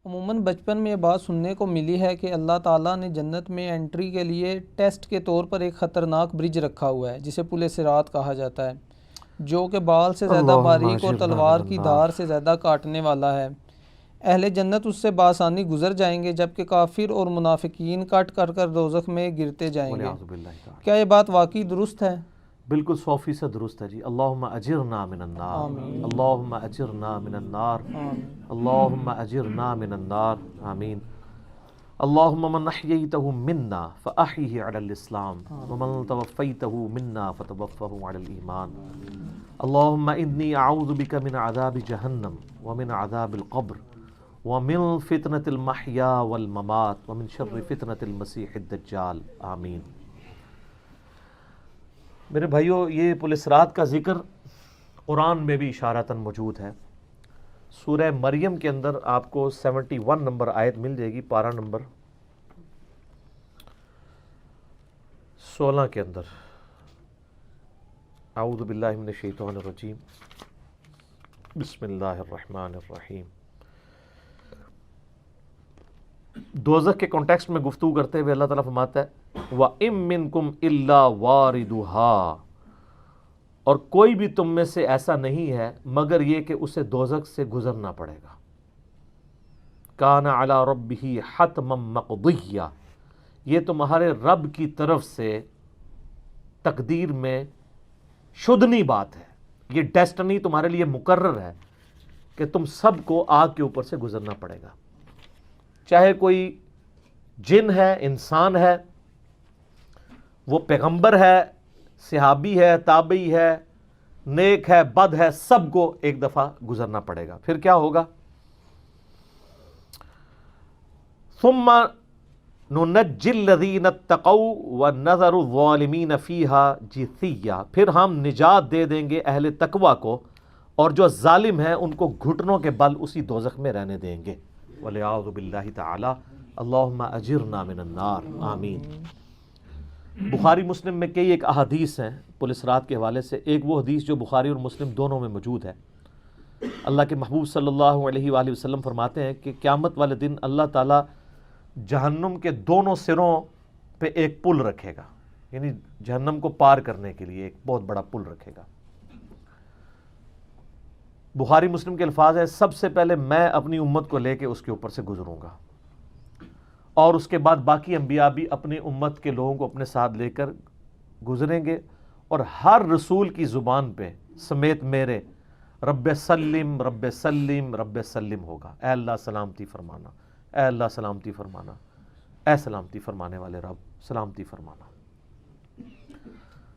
عموماً بچپن میں یہ بات سننے کو ملی ہے کہ اللہ تعالیٰ نے جنت میں انٹری کے لیے ٹیسٹ کے طور پر ایک خطرناک برج رکھا ہوا ہے جسے پل صراط کہا جاتا ہے، جو کہ بال سے زیادہ اللہم باریک اور اجرنا تلوار من کی النار۔ دھار سے زیادہ کاٹنے والا ہے۔ اہل جنت اس سے بآسانی گزر جائیں گے، جبکہ کافر اور منافقین کٹ کر دوزخ میں گرتے جائیں گے۔ والعیاذ باللہ تعالی۔ کیا یہ بات واقعی درست ہے؟ بالکل 100% درست ہے جی۔ اللہم اجرنا من النار، آمین اللہم اجرنا من النار، آمین اللہم اجرنا من النار، آمین۔ اللہم من احییتہ منا فاحیہ علی الاسلام ومن توفیتہ منا فتوفہ علی الایمان۔ اللہم انی اعوذ بک من عذاب جہنم ومن عذاب القبر ومن فتنة المحیا والممات ومن شر فتنة المسیح الدجال، آمین۔ میرے بھائیو، یہ پل صراط کا ذکر قرآن میں بھی اشارتاً موجود ہے۔ سورہ مریم کے اندر آپ کو 71 نمبر آیت مل جائے گی، پارہ نمبر 16 کے اندر۔ اعوذ باللہ من الشیطان الرجیم، بسم اللہ الرحمن الرحیم۔ دوزخ کے کانٹیکسٹ میں گفتگو کرتے ہوئے اللہ تعالیٰ فرماتا ہے وَإِن مِّنكُمْ إِلَّا وَارِدُهَا، اور کوئی بھی تم میں سے ایسا نہیں ہے مگر یہ کہ اسے دوزخ سے گزرنا پڑے گا۔ كَانَ عَلَى رَبِّهِ حَتْمًا مَقْضِيًّا، یہ تمہارے رب کی طرف سے تقدیر میں شدنی بات ہے، یہ ڈیسٹنی تمہارے لیے مقرر ہے کہ تم سب کو آگ کے اوپر سے گزرنا پڑے گا، چاہے کوئی جن ہے، انسان ہے، وہ پیغمبر ہے، صحابی ہے، تابعی ہے، نیک ہے، بد ہے، سب کو ایک دفعہ گزرنا پڑے گا۔ پھر کیا ہوگا؟ ثم ننجی الذین اتقوا ونذر الظالمین فیہا جثیا، پھر ہم نجات دے دیں گے اہل تقوی کو، اور جو ظالم ہیں ان کو گھٹنوں کے بل اسی دوزخ میں رہنے دیں گے۔ والعیاذ باللہ تعالی۔ اللہم اجرنا من النار، آمین۔ بخاری مسلم میں کئی ایک احادیث ہیں پل صراط کے حوالے سے۔ ایک وہ حدیث جو بخاری اور مسلم دونوں میں موجود ہے، اللہ کے محبوب صلی اللہ علیہ وآلہ وسلم فرماتے ہیں کہ قیامت والے دن اللہ تعالیٰ جہنم کے دونوں سروں پہ ایک پل رکھے گا، یعنی جہنم کو پار کرنے کے لیے ایک بہت بڑا پل رکھے گا۔ بخاری مسلم کے الفاظ ہیں سب سے پہلے میں اپنی امت کو لے کے اس کے اوپر سے گزروں گا، اور اس کے بعد باقی انبیاء بھی اپنی امت کے لوگوں کو اپنے ساتھ لے کر گزریں گے، اور ہر رسول کی زبان پہ سمیت میرے رب سلم رب سلم رب سلم ہوگا، اے اللہ سلامتی فرمانا، اے اللہ سلامتی فرمانا، اے سلامتی فرمانے والے رب سلامتی فرمانا۔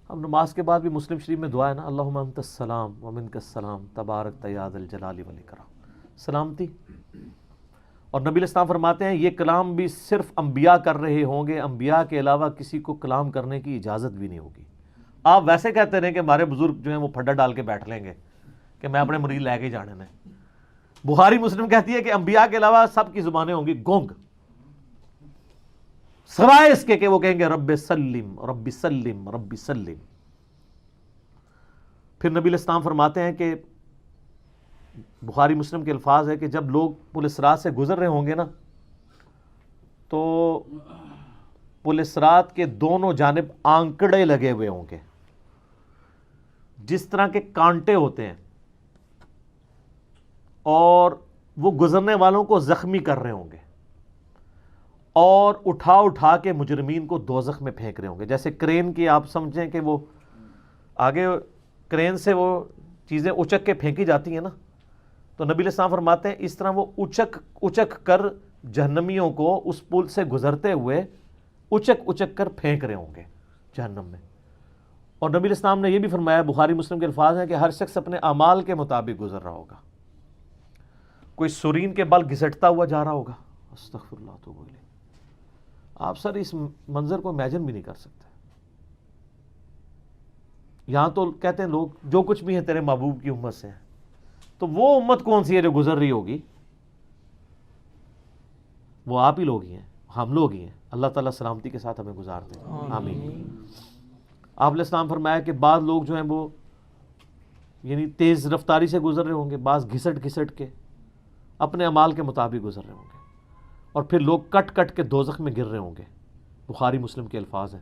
اب نماز کے بعد بھی مسلم شریف میں دعا ہے نا، اللہم انت السلام ومنک السلام تبارک یا ذا الجلال والاکرام، سلامتی۔ اور نبی الاسلام فرماتے ہیں یہ کلام بھی صرف انبیاء کر رہے ہوں گے، انبیاء کے علاوہ کسی کو کلام کرنے کی اجازت بھی نہیں ہوگی۔ آپ ویسے کہتے رہیں کہ ہمارے بزرگ جو ہیں وہ پھڈا ڈال کے بیٹھ لیں گے کہ میں اپنے مرید لے کے جانے میں۔ بخاری مسلم کہتی ہے کہ انبیاء کے علاوہ سب کی زبانیں ہوں گی گونگ، سوائے اس کے کہ وہ کہیں گے رب سلم رب سلم رب سلم۔ پھر نبی الاسلام فرماتے ہیں کہ بخاری مسلم کے الفاظ ہے کہ جب لوگ پل صراط سے گزر رہے ہوں گے نا، تو پل صراط کے دونوں جانب آنکڑے لگے ہوئے ہوں گے، جس طرح کے کانٹے ہوتے ہیں، اور وہ گزرنے والوں کو زخمی کر رہے ہوں گے، اور اٹھا کے مجرمین کو دوزخ میں پھینک رہے ہوں گے۔ جیسے کرین کی آپ سمجھیں کہ وہ آگے کرین سے وہ چیزیں اچک کے پھینکی جاتی ہیں نا، تو نبی علیہ السلام فرماتے ہیں اس طرح وہ اچک کر جہنمیوں کو اس پل سے گزرتے ہوئے اچک کر پھینک رہے ہوں گے جہنم میں۔ اور نبی علیہ السلام نے یہ بھی فرمایا، بخاری مسلم کے الفاظ ہیں کہ ہر شخص اپنے اعمال کے مطابق گزر رہا ہوگا۔ کوئی سورین کے بل گھسٹتا ہوا جا رہا ہوگا، استغفر اللہ توب الیہ۔ آپ سر اس منظر کو امیجن بھی نہیں کر سکتے۔ یہاں تو کہتے ہیں لوگ جو کچھ بھی ہے تیرے محبوب کی امت سے ہیں، تو وہ امت کون سی ہے جو گزر رہی ہوگی؟ وہ آپ ہی لوگ ہی ہیں، ہم لوگ ہی ہیں۔ اللہ تعالیٰ سلامتی کے ساتھ ہمیں گزار دیں، آمین۔ آپ علیہ السلام فرمایا کہ بعض لوگ جو ہیں وہ یعنی تیز رفتاری سے گزر رہے ہوں گے، بعض گھسٹ کے اپنے اعمال کے مطابق گزر رہے ہوں گے۔ اور پھر لوگ کٹ کٹ کے دوزخ میں گر رہے ہوں گے. بخاری مسلم کے الفاظ ہیں.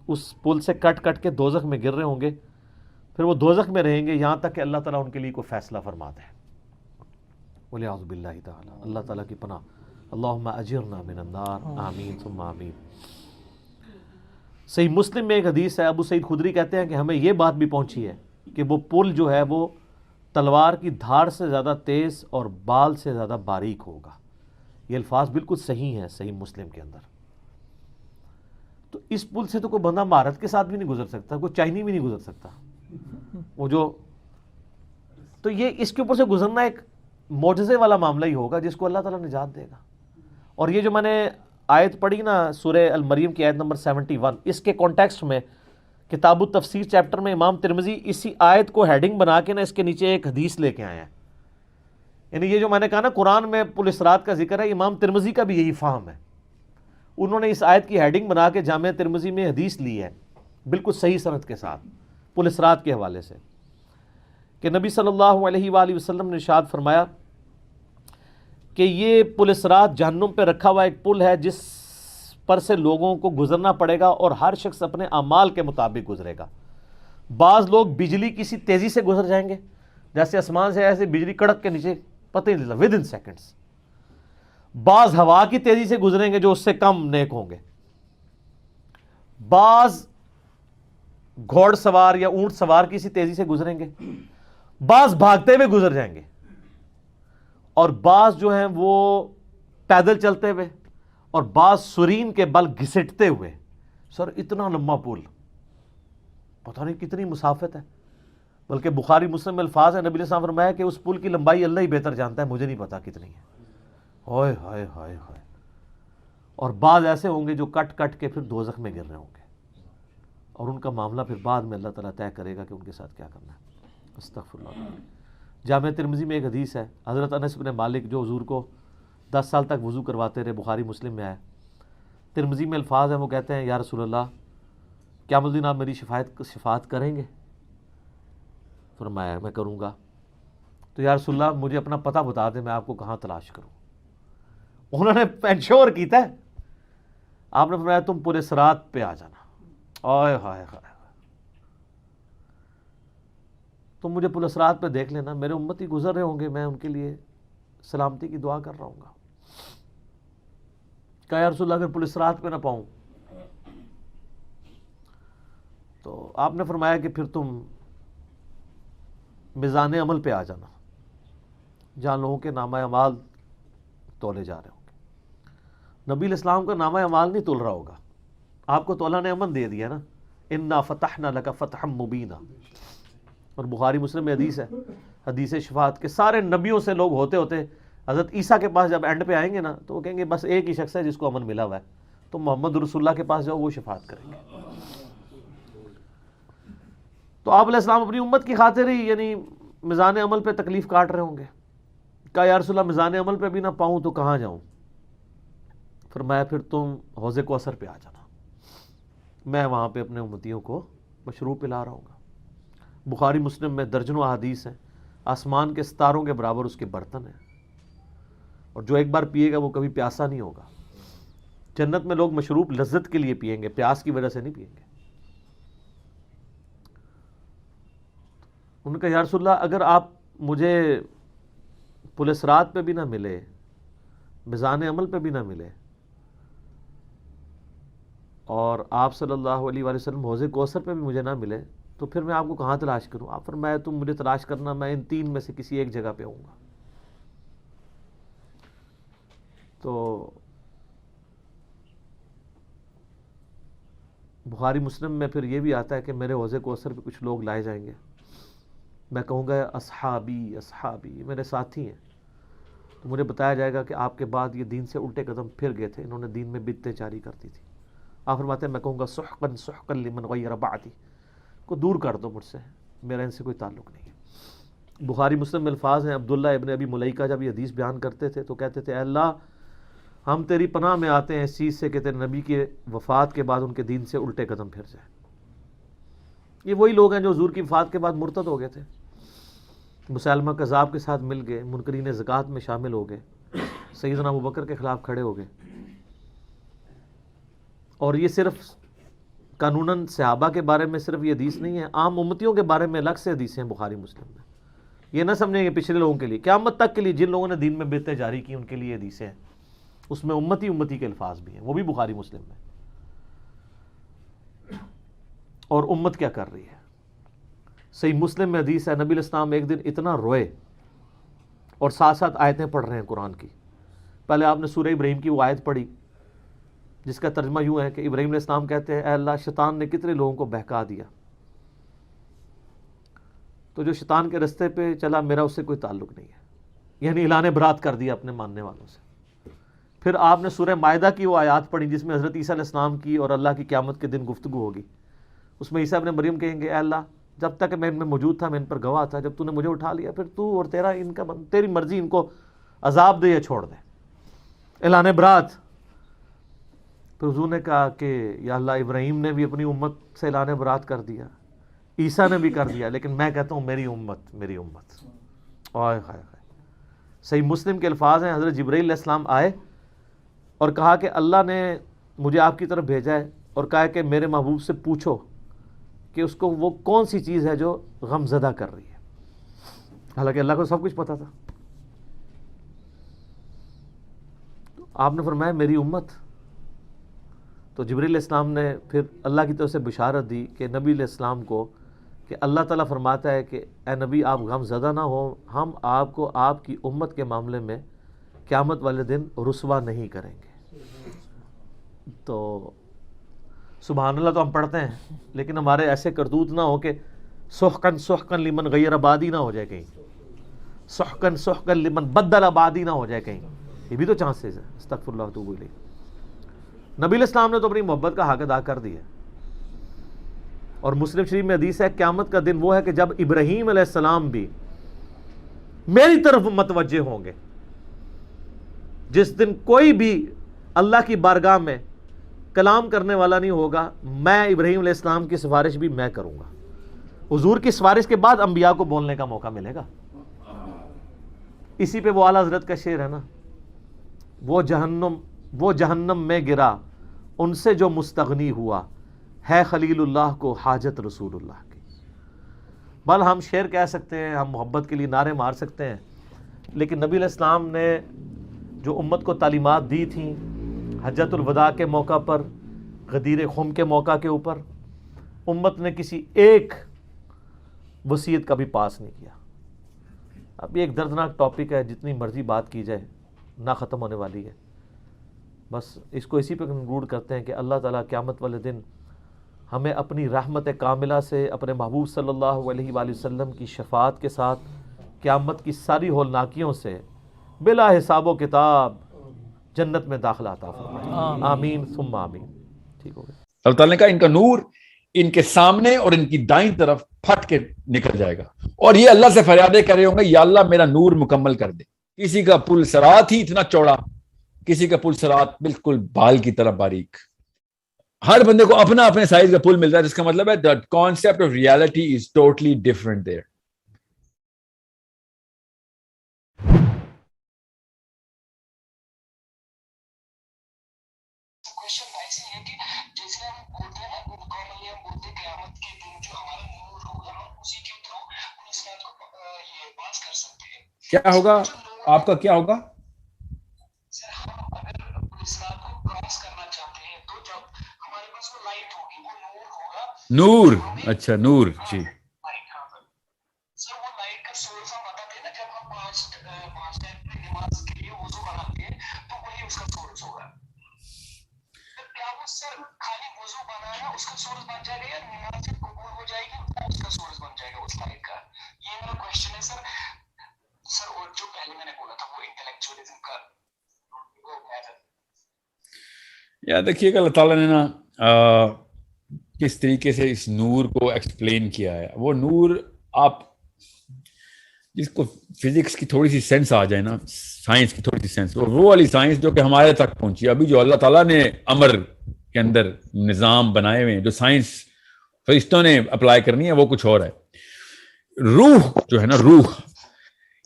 اس پل سے کٹ کٹ کے دوزخ میں گر رہے ہوں گے, پھر وہ دوزخ میں رہیں گے یہاں تک کہ اللہ تعالیٰ ان کے لیے کوئی فیصلہ فرما دے. وَلِعَوْذُ بِاللَّهِ تعالیٰ, اللہ تعالیٰ کی پناہ. اللہم اجرنا من النار, آمین ثم آمین. صحیح مسلم میں ایک حدیث ہے, ابو سعید خدری کہتے ہیں کہ ہمیں یہ بات بھی پہنچی ہے کہ وہ پل جو ہے وہ تلوار کی دھار سے زیادہ تیز اور بال سے زیادہ باریک ہوگا. یہ الفاظ بالکل صحیح ہیں صحیح مسلم کے اندر. تو اس پل سے تو کوئی بندہ مہارت کے ساتھ بھی نہیں گزر سکتا, کوئی چائنی بھی نہیں گزر سکتا. وہ جو تو یہ اس کے اوپر سے گزرنا ایک معجزے والا معاملہ ہی ہوگا جس کو اللہ تعالیٰ نجات دے گا. اور یہ جو میں نے آیت پڑھی نا سورہ المریم کی آیت نمبر 71, اس کے کانٹیکسٹ میں کتاب التفسیر چیپٹر میں امام ترمذی اسی آیت کو ہیڈنگ بنا کے نا اس کے نیچے ایک حدیث لے کے آئے ہیں. یعنی یہ جو میں نے کہا نا قرآن میں پل صراط کا ذکر ہے, امام ترمذی کا بھی یہی فہم ہے. انہوں نے اس آیت کی ہیڈنگ بنا کے جامع ترمذی میں حدیث لی ہے بالکل صحیح سند کے ساتھ پل صراط کے حوالے سے, کہ نبی صلی اللہ علیہ وآلہ وسلم نے ارشاد فرمایا کہ یہ پل صراط جہنم پہ رکھا ہوا ایک پل ہے جس پر سے لوگوں کو گزرنا پڑے گا اور ہر شخص اپنے اعمال کے مطابق گزرے گا. بعض لوگ بجلی کسی تیزی سے گزر جائیں گے, جیسے آسمان سے ایسے بجلی کڑک کے نیچے پتہ ہی نہیں چلتا ود ان سیکنڈس. بعض ہوا کی تیزی سے گزریں گے جو اس سے کم نیک ہوں گے. بعض گھوڑ سوار یا اونٹ سوار کسی تیزی سے گزریں گے. بعض بھاگتے ہوئے گزر جائیں گے. اور بعض جو ہیں وہ پیدل چلتے ہوئے, اور بعض سرین کے بل گھسٹتے ہوئے. سر اتنا لمبا پل, پتہ نہیں کتنی مسافت ہے. بلکہ بخاری مسلم میں الفاظ ہے, نبی علیہ السلام فرمایا کہ اس پل کی لمبائی اللہ ہی بہتر جانتا ہے, مجھے نہیں پتا کتنی ہے. ہائے ہائے ہائے ہائے. اور بعض ایسے ہوں گے جو کٹ کٹ کے پھر دوزخ میں گر رہے ہوں گے, اور ان کا معاملہ پھر بعد میں اللہ تعالیٰ طے کرے گا کہ ان کے ساتھ کیا کرنا ہے. استغفر اللہ. جامع ترمذی میں ایک حدیث ہے, حضرت انس بن مالک جو حضور کو 10 سال تک وضو کرواتے رہے, بخاری مسلم میں ہے. ترمذی میں الفاظ ہیں, وہ کہتے ہیں یا رسول اللہ قیامت الدین آپ میری شفاعت کریں گے؟ فرمایا میں کروں گا. تو یا رسول اللہ مجھے اپنا پتہ بتا دیں, میں آپ کو کہاں تلاش کروں. انہوں نے انشور کیتا ہے, آپ نے فرمایا تم پورے صراط پہ آ جانا. آئے ہائے ہائے, تم مجھے پل صراط پہ دیکھ لینا, میرے امتی گزر رہے ہوں گے, میں ان کے لیے سلامتی کی دعا کر رہا ہوں گا. کہا یا رسول اللہ اگر پل صراط پہ نہ پاؤں, تو آپ نے فرمایا کہ پھر تم میزان عمل پہ آ جانا, جہاں لوگوں کے نامہ اعمال تولے جا رہے ہوں گے. نبی علیہ السلام کا نامہ اعمال نہیں تول رہا ہوگا, آپ کو تو اللہ نے امن دے دیا نا, انا فتحنا لک فتحا مبینا. اور بخاری مسلم میں حدیث ہے, حدیث شفاعت کے سارے نبیوں سے لوگ ہوتے ہوتے حضرت عیسیٰ کے پاس جب اینڈ پہ آئیں گے نا, تو وہ کہیں گے بس ایک ہی شخص ہے جس کو امن ملا ہوا ہے, تو محمد رسول اللہ کے پاس جاؤ, وہ شفاعت کریں گے. تو آپ علیہ السلام اپنی امت کی خاطر ہی یعنی میزان عمل پہ تکلیف کاٹ رہے ہوں گے. کہا یا رسول اللہ میزان عمل پہ بھی نہ پاؤں تو کہاں جاؤں؟ فرمایا پھر تم حوض کوثر پہ آ جانا, میں وہاں پہ اپنے امتیوں کو مشروب پلا رہا ہوں گا. بخاری مسلم میں درجنوں احادیث ہیں, آسمان کے ستاروں کے برابر اس کے برتن ہیں, اور جو ایک بار پیے گا وہ کبھی پیاسا نہیں ہوگا. جنت میں لوگ مشروب لذت کے لیے پئیں گے, پیاس کی وجہ سے نہیں پئیں گے. ان کا یا رسول اللہ اگر آپ مجھے پل صراط پہ بھی نہ ملے, میزان عمل پہ بھی نہ ملے, اور آپ صلی اللہ علیہ وآلہ وسلم حوض کوثر پہ بھی مجھے نہ ملے, تو پھر میں آپ کو کہاں تلاش کروں؟ آپ فرمایا تم مجھے تلاش کرنا, میں ان 3 میں سے کسی ایک جگہ پہ ہوں گا. تو بخاری مسلم میں پھر یہ بھی آتا ہے کہ میرے حوض کوثر پہ کچھ لوگ لائے جائیں گے, میں کہوں گا اصحابی اصحابی, یہ میرے ساتھی ہیں. تو مجھے بتایا جائے گا کہ آپ کے بعد یہ دین سے الٹے قدم پھر گئے تھے, انہوں نے دین میں بدعتیں جاری کر دی تھی. آپ فرماتے ہیں میں کہوں گا سحقا سحقا لمن غیر بعدی, کو دور کر دو مجھ سے, میرا ان سے کوئی تعلق نہیں ہے. بخاری مسلم میں الفاظ ہیں, عبداللہ ابن ابی ملیکہ جب یہ حدیث بیان کرتے تھے تو کہتے تھے اے اللہ ہم تیری پناہ میں آتے ہیں اس چیز سے کہ تیرے نبی کے وفات کے بعد ان کے دین سے الٹے قدم پھر جائیں. یہ وہی لوگ ہیں جو حضور کی وفات کے بعد مرتد ہو گئے تھے, مسلمہ کذاب کے ساتھ مل گئے, منکرین زکوٰۃ میں شامل ہو گئے, سیدنا ابو بکر کے خلاف کھڑے ہو گئے. اور یہ صرف قانوناً صحابہ کے بارے میں صرف یہ حدیث نہیں ہے، عام امتیوں کے بارے میں الگ سے حدیثیں ہیں بخاری مسلم میں. یہ نہ سمجھیں کہ پچھلے لوگوں کے لیے، قیامت تک کے لیے جن لوگوں نے دین میں بدعتیں جاری کی ان کے لیے حدیثیں ہیں. اس میں امتی کے الفاظ بھی ہیں، وہ بھی بخاری مسلم میں. اور امت کیا کر رہی ہے؟ صحیح مسلم میں حدیث ہے، نبی علیہ السلام ایک دن اتنا روئے اور ساتھ ساتھ آیتیں پڑھ رہے ہیں قرآن کی. پہلے آپ نے سورہ ابراہیم کی وہ آیت پڑھی جس کا ترجمہ یوں ہے کہ ابراہیم علیہ السلام کہتے ہیں اے اللہ شیطان نے کتنے لوگوں کو بہکا دیا، تو جو شیطان کے رستے پہ چلا میرا اس سے کوئی تعلق نہیں ہے، یعنی اعلان برات کر دیا اپنے ماننے والوں سے. پھر آپ نے سورہ مائدہ کی وہ آیات پڑھی جس میں حضرت عیسیٰ علیہ السلام کی اور اللہ کی قیامت کے دن گفتگو ہوگی. اس میں عیسیٰ ابن مریم کہیں گے اے اللہ جب تک میں ان میں موجود تھا میں ان پر گواہ تھا، جب تو نے مجھے اٹھا لیا پھر تو اور تیری مرضی، ان کو عذاب دے یا چھوڑ دے. اعلان برات. پھر حضور نے کہا کہ یا اللہ ابراہیم نے بھی اپنی امت سے اعلان برات کر دیا، عیسیٰ نے بھی کر دیا، لیکن میں کہتا ہوں میری امت میری امت. آئے ہائے ہائے. صحیح مسلم کے الفاظ ہیں، حضرت جبرائیل علیہ السلام آئے اور کہا کہ اللہ نے مجھے آپ کی طرف بھیجا ہے اور کہا کہ میرے محبوب سے پوچھو کہ اس کو وہ کون سی چیز ہے جو غم زدہ کر رہی ہے. حالانکہ اللہ کو سب کچھ پتا تھا. آپ نے فرمایا میری امت. تو جبرائیل علیہ السلام نے پھر اللہ کی طرف سے بشارت دی کہ نبی علیہ السلام کو کہ اللہ تعالیٰ فرماتا ہے کہ اے نبی آپ غم زدہ نہ ہو، ہم آپ کو آپ کی امت کے معاملے میں قیامت والے دن رسوا نہیں کریں گے. تو سبحان اللہ تو ہم پڑھتے ہیں لیکن ہمارے ایسے کرتوت نہ ہو کہ سحقن سحقن لمن غیر آبادی نہ ہو جائے کہیں، سحقن سحقن لمن بدل آبادی نہ ہو جائے کہیں. یہ بھی تو چانسز ہے. استغفر اللہ واتوب الیہ. نبی علیہ السلام نے تو اپنی محبت کا حق ادا کر دیا. اور مسلم شریف میں حدیث ہے قیامت کا دن وہ ہے کہ جب ابراہیم علیہ السلام بھی میری طرف متوجہ ہوں گے. جس دن کوئی بھی اللہ کی بارگاہ میں کلام کرنے والا نہیں ہوگا، میں ابراہیم علیہ السلام کی سفارش بھی میں کروں گا. حضور کی سفارش کے بعد انبیاء کو بولنے کا موقع ملے گا. اسی پہ وہ اعلیٰ حضرت کا شعر ہے نا، وہ جہنم میں گرا ان سے جو مستغنی ہوا، ہے خلیل اللہ کو حاجت رسول اللہ کی. بل ہم شعر کہہ سکتے ہیں، ہم محبت کے لیے نعرے مار سکتے ہیں، لیکن نبی علیہ السلام نے جو امت کو تعلیمات دی تھیں حجۃ الوداع کے موقع پر، غدیر خم کے موقع کے اوپر، امت نے کسی ایک وصیت کا بھی پاس نہیں کیا. اب یہ ایک دردناک ٹاپک ہے، جتنی مرضی بات کی جائے نہ ختم ہونے والی ہے. بس اس کو اسی پہ کنکلوڈ کرتے ہیں کہ اللہ تعالیٰ قیامت والے دن ہمیں اپنی رحمت کاملہ سے اپنے محبوب صلی اللہ علیہ وآلہ وسلم کی شفاعت کے ساتھ قیامت کی ساری ہولناکیوں سے بلا حساب و کتاب جنت میں داخلہ عطا فرمائے. آمین ثم آمین. ٹھیک ہو گیا. اللہ تعالیٰ نے کہا ان کا نور ان کے سامنے اور ان کی دائیں طرف پھٹ کے نکل جائے گا، اور یہ اللہ سے فریادیں کر رہے ہوں گے یا اللہ میرا نور مکمل کر دے. کسی کا پل صراط ہی اتنا چوڑا، کسی کا پل صراط بالکل بال کی طرح باریک. ہر بندے کو اپنا اپنے سائز کا پل ملتا ہے، جس کا مطلب ہے the concept of reality is totally different there. کیا ہوگا آپ کا؟ کیا ہوگا؟ نور. اچھا نور. جی یاد رکھیے کہ اللہ تعالیٰ نے نا کس طریقے سے اس نور کو ایکسپلین کیا ہے. وہ نور آپ جس کو فزکس کی تھوڑی سی سینس آ جائے نا، سائنس کی تھوڑی سی سینس، وہ والی سائنس جو کہ ہمارے تک پہنچی. ابھی جو اللہ تعالیٰ نے امر کے اندر نظام بنائے ہوئے ہیں جو سائنس فرشتوں نے اپلائی کرنی ہے وہ کچھ اور ہے. روح جو ہے نا، روح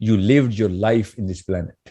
you lived your life in this planet.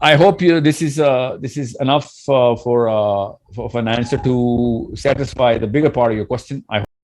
I hope this is enough for an answer to satisfy the bigger part of your question.